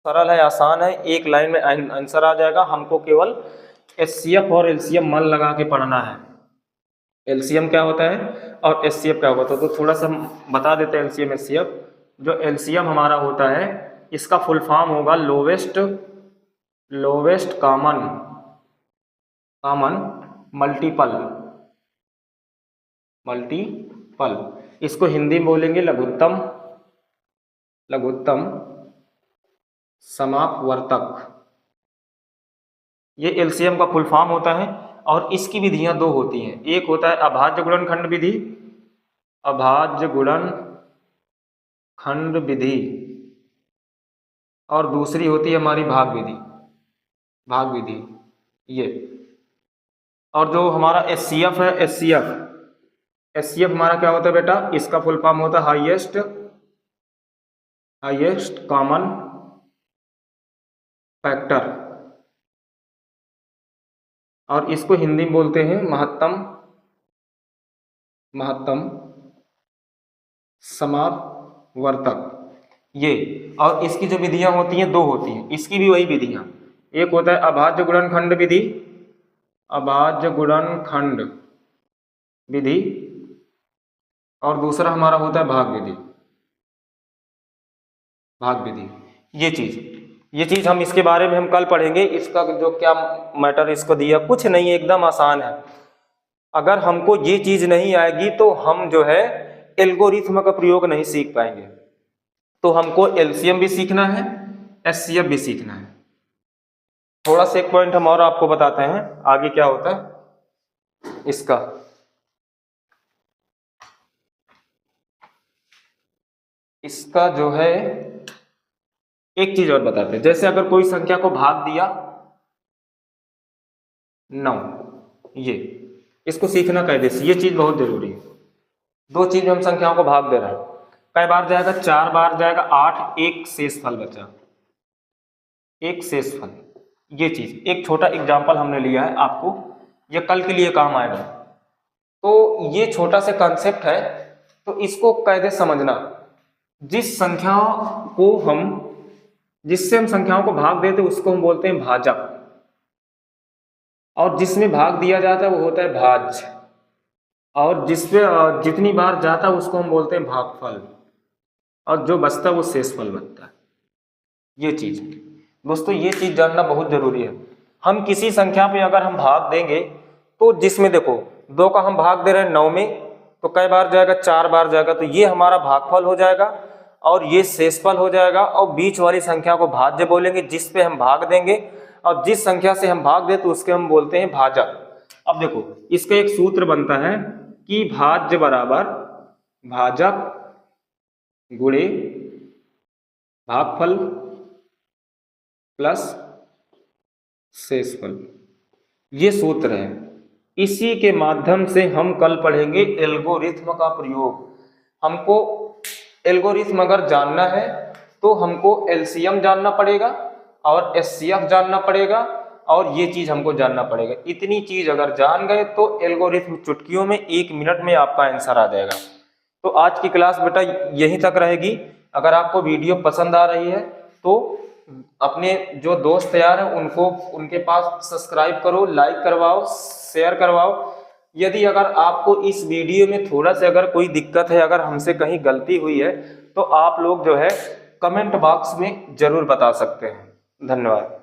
सरल है, आसान है, एक लाइन में आंसर आ जाएगा। हमको केवल एचसीएफ और एलसीएम मन लगा के पढ़ना है। एलसीएम क्या होता है और एचसीएफ क्या होता है, तो थोड़ा सा बता देते हैं एलसीएम एचसीएफ। जो एलसीएम हमारा होता है इसका फुल फॉर्म होगा लोवेस्ट कॉमन मल्टीपल। इसको हिंदी में बोलेंगे लघुत्तम समापवर्तक। ये एलसीएम का फुल फॉर्म होता है और इसकी विधियां दो होती हैं। एक होता है अभाज्य गुणनखंड विधि, और दूसरी होती है हमारी भाग विधि ये। और जो हमारा एचसीएफ है, एचसीएफ हमारा क्या होता है बेटा, इसका फुल फॉर्म होता है हाईएस्ट कॉमन फैक्टर, और इसको हिंदी में बोलते हैं महत्तम समापवर्तक ये। और इसकी जो विधियां होती हैं दो होती हैं, इसकी भी वही विधियां। एक होता है अभाज्य गुणनखंड विधि और दूसरा हमारा होता है भाग विधि। ये चीज हम इसके बारे में हम कल पढ़ेंगे। इसका जो क्या मैटर इसको दिया, कुछ नहीं है, एकदम आसान है। अगर हमको ये चीज नहीं आएगी तो हम जो है एल्गोरिथम का प्रयोग नहीं सीख पाएंगे। तो हमको एलसीएम भी सीखना है, एचसीएफ भी सीखना है। थोड़ा सा एक पॉइंट हम और आपको बताते हैं आगे क्या होता है इसका जो है एक चीज और बताते हैं। जैसे अगर कोई संख्या को भाग दिया 9, ये इसको सीखना कैसे, ये चीज बहुत जरूरी है। दो चीज में हम संख्याओं को भाग दे रहे हैं, कई बार जाएगा, 4 बार जाएगा, 8, एक शेषफल बचा, एक शेषफल। ये चीज एक छोटा एग्जाम्पल हमने लिया है, आपको ये कल के लिए काम आएगा। तो ये छोटा सा कॉन्सेप्ट है, तो इसको कैसे समझना। जिससे हम संख्याओं को भाग देते उसको हम बोलते हैं भाजक, और जिसमें भाग दिया जाता है वो होता है भाज्य, और जिसपे जितनी बार जाता है उसको हम बोलते हैं भागफल, और जो बचता है वो शेषफल बनता है। ये चीज दोस्तों, ये चीज जानना बहुत जरूरी है। हम किसी संख्या पे अगर हम भाग देंगे तो जिसमें देखो 2 का हम भाग दे रहे हैं 9 में, तो कई बार जाएगा, 4 बार जाएगा, तो ये हमारा भागफल हो जाएगा और ये शेषफल हो जाएगा। और बीच वाली संख्या को भाज्य बोलेंगे, जिस पे हम भाग देंगे, और जिस संख्या से हम भाग दे तो उसके हम बोलते हैं भाजक। अब देखो इसका एक सूत्र बनता है कि भाज्य बराबर भाजक गुणे भागफल प्लस शेषफल, ये सूत्र है। इसी के माध्यम से हम कल पढ़ेंगे एल्गोरिथ्म का प्रयोग। हमको एल्गोरिथ्म अगर जानना है तो हमको एलसीएम जानना पड़ेगा और एचसीएफ जानना पड़ेगा, और ये चीज हमको जानना पड़ेगा। इतनी चीज अगर जान गए तो एल्गोरिथ्म चुटकियों में 1 मिनट में आपका आंसर आ जाएगा। तो आज की क्लास बेटा यहीं तक रहेगी। अगर आपको वीडियो पसंद आ रही है तो अपने जो दोस्त यार हैं उनको उनके पास सब्सक्राइब करो, लाइक करवाओ, शेयर करवाओ। यदि अगर आपको इस वीडियो में थोड़ा सा अगर कोई दिक्कत है, अगर हमसे कहीं गलती हुई है, तो आप लोग जो है कमेंट बॉक्स में जरूर बता सकते हैं। धन्यवाद।